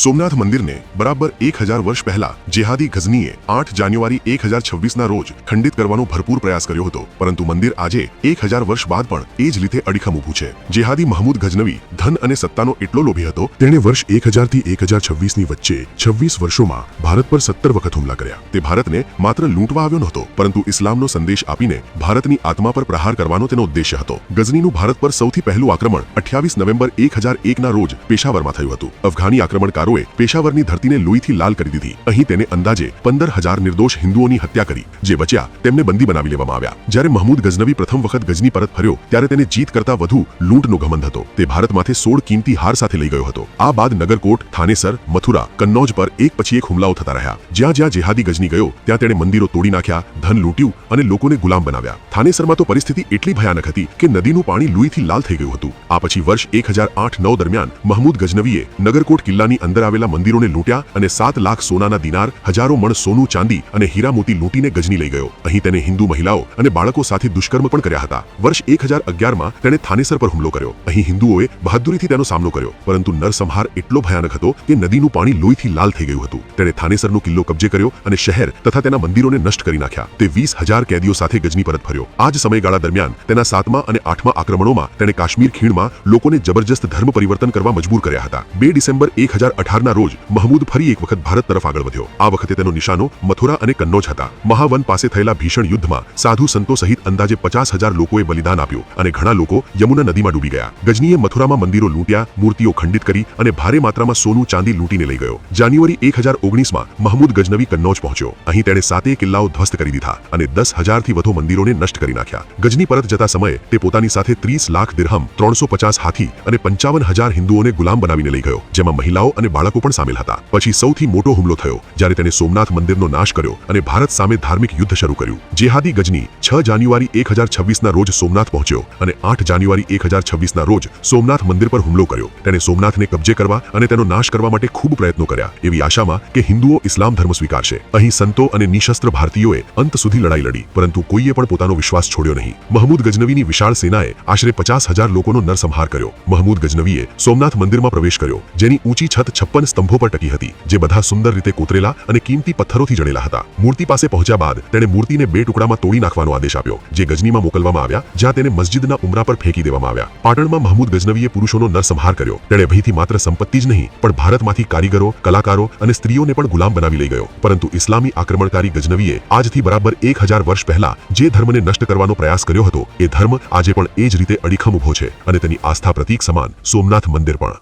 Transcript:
સોમનાથ મંદિરને બરાબર 1000 વર્ષ પહેલા જેહાદી ગઝનીએ 8 જાન્યુઆરી 1026ના રોજ ખંડિત કરવાનો ભરપૂર પ્રયાસ કર્યો હતો, પરંતુ મંદિર આજે 1000 વર્ષ બાદ પણ એ જ રીતે અડીખમ ઊભું છે। જેહાદી મહમૂદ ગઝનવી ધન અને સત્તાનો એટલો લોભી હતો, તેણે વર્ષ 1000 થી 1026ની વચ્ચે 26 વર્ષોમાં ભારત પર 17 વખત હુમલા કર્યા। તે ભારતને માત્ર લૂંટવા આવ્યો નહોતો, પરંતુ ઇસ્લામનો સંદેશ આપીને ભારતની આત્મા પર પ્રહાર કરવાનો તેનો ઉદ્દેશ્ય હતો। ગઝનીનું ભારત પર સૌથી પહેલું આક્રમણ 28 નવેમ્બર 1001ના રોજ પેશાવરમાં થયું હતું। અફઘાની આક્રમણકારોએ પેશાવરની ધરતીને લોહીથી લાલ કરી દીધી। અહીં તેને અંદાજે 15000 નિર્દોષ હિન્દુઓની હત્યા કરી। જે બચ્યા તેમને બંદી બનાવી લેવામાં આવ્યા। જ્યારે મહમૂદ ગઝનવી પ્રથમ વખત ગઝની પરત ફર્યો, ત્યારે તેને જીત કરતા વધુ લૂંટનો ઘમંડ હતો। તે ભારતમાંથી 16 કિંમતી હાર સાથે લઈ ગયો હતો। આ બાદ નગરકોટ, થાનેસર, મથુરા, કન્નૌજ પર એક પછી એક હુમલાઓ થતા રહ્યા। જ્યાં જ્યાં જેહાદી ગઝની ગયો, ત્યાં તેણે મંદિરો તોડી નાખ્યા, ધન લૂંટ્યું અને લોકોને ગુલામ બનાવ્યા। થાનેસરમાં તો પરિસ્થિતિ એટલી ભયાનક હતી કે નદીનું પાણી લોહીથી લાલ થઈ ગયું હતું। આ પછી વર્ષ 1008-9 દરમિયાન મહમૂદ ગઝનવીએ નગરકોટ કિલ્લાની અંદર આવેલા મંદિરોને લૂંટ્યા અને 7 લાખ સોનાના દિનાર, હજારો મણ સોનું, ચાંદી અને હીરા મોતી લૂંટીને ગઝની લઈ ગયો। અહીં તેને હિન્દુ મહિલાઓ અને બાળકો સાથે દુષ્કર્મ પણ કર્યા હતા। વર્ષ 1011માં તેણે થાનેસર પર હુમલો કર્યો। અહીં હિન્દુઓએ બહાદુરીથી તેનો સામનો કર્યો, પરંતુ નરસંહાર એટલો ભયાનક હતો કે નદીનું પાણી લોહીથી લાલ થઈ ગયું હતું। તેણે થાનેસરનો કિલ્લો કબજે કર્યો અને શહેર તથા તેના મંદિરોને નષ્ટ કરી નાખ્યા। તે 20000 કેદીઓ સાથે ગઝની પરત ફર્યો। આ જ સમયગાળા દરમિયાન તેના 7મા અને 8મા આક્રમણોમાં તેણે કાશ્મીર ખીણમાં લોકોને જબરજસ્ત ધર્મ પરિવર્તન કરવા મજબૂર કર્યા હતા। 2 ડિસેમ્બર 1018ના રોજ મહમૂદ ફરી એક વખત ભારત તરફ આગળ વધ્યો। આ વખતે તેનો નિશાનો મથુરા અને કન્નૌજ હતા। મહાવન પાસે થયેલા ભીષણ યુદ્ધમાં સાધુ સંતો સહિત અંદાજે 50000 લોકોએ બલિદાન આપ્યું અને ઘણા લોકો યમુના નદીમાં ડૂબી ગયા। ગઝનીએ મથુરામાં મંદિરો લૂંટ્યા, મૂર્તિઓ ખંડિત કરી અને ભારે માત્રામાં સોનું, ચાંદી લૂંટીને લઈ ગયો। જાન્યુઆરી 1019માં મહમૂદ ગઝનવી કન્નૌજ પહોંચ્યો। અહીં તેણે 7 કિલ્લાઓ ધ્વસ્ત કરી દીધા અને 10000થી વધુ મંદિરોને નષ્ટ કરી નાખ્યા। ગઝની પરત જતા સમયે તે પોતાની સાથે 30 લાખ દિરહમ, 350 હાથી અને 55000 હિન્દુઓને ગુલામ બનાવીને લઈ ગયો, જેમાં મહિલાઓ અને બાળકો પણ સામેલ હતા। પછી સૌથી મોટો હુમલો થયો જ્યારે તેણે સોમનાથ મંદિરનો નાશ કર્યો અને ભારત સામે ધાર્મિક યુદ્ધ શરૂ કર્યું। જેહાદી ગઝની 6 જાન્યુઆરી 1026ના રોજ સોમનાથ પહોંચ્યો અને 8 જાન્યુઆરી 1026ના રોજ સોમનાથ મંદિર પર હુમલો કર્યો। તેણે સોમનાથને કબજે કરવા અને તેનો નાશ કરવા માટે ખૂબ પ્રયત્નો કર્યા, એવી આશામાં કે હિન્દુઓ ઇસ્લામ ધર્મ સ્વીકારશે। અહીં સંતો અને નિશસ્ત્ર ભારતીયોએ અંત સુધી લડાઈ લડી, પરંતુ કોઈએ પણ પોતાનો વિશ્વાસ છોડ્યો નહીં। મહમૂદ ગઝનવીની વિશાળ સેનાએ આશરે 50000 લોકોનો નરસંહાર કર્યો। મહમૂદ ગઝનવીએ સોમનાથ મંદિરમાં પ્રવેશ કર્યો, જેની ઊંચી છત 56 સ્તંભો પર ટકી હતી, જે બધા સુંદર રીતે કોતરેલા અને કિંમતી પથ્થરોથી જડેલા હતા। મૂર્તિ પાસે પહોંચ્યા બાદ તેણે મૂર્તિને 2 ટુકડામાં તોડી નાખવાનો આદેશ આપ્યો, જે ગઝનીમાં મોકલવામાં આવ્યા, જ્યાં તેને મસ્જિદના ઉમરા પર ફેંકી દેવામાં આવ્યા। પાટણમાં મહમૂદ ગઝનવીએ પુરુષોનો નરસંહાર કર્યો। તેણે ભયથી માત્ર સંપત્તિ જ નહીં, પણ ભારતમાંથી કારીગરો, કલાકારો અને સ્ત્રીઓને પણ ગુલામ બનાવી લઈ ગયો। પરંતુ ઇસ્લામી આક્રમણકારી ગઝનવીએ આજથી બરાબર 1000 વર્ષ પહેલા જે ધર્મને નષ્ટ કરવાનો પ્રયાસ કર્યો હતો, એ ધર્મ આજે પણ એ જ રીતે અડીખમ ઊભો છે અને તેની આસ્થા પ્રતીક સમાન સોમનાથ મંદિર પણ।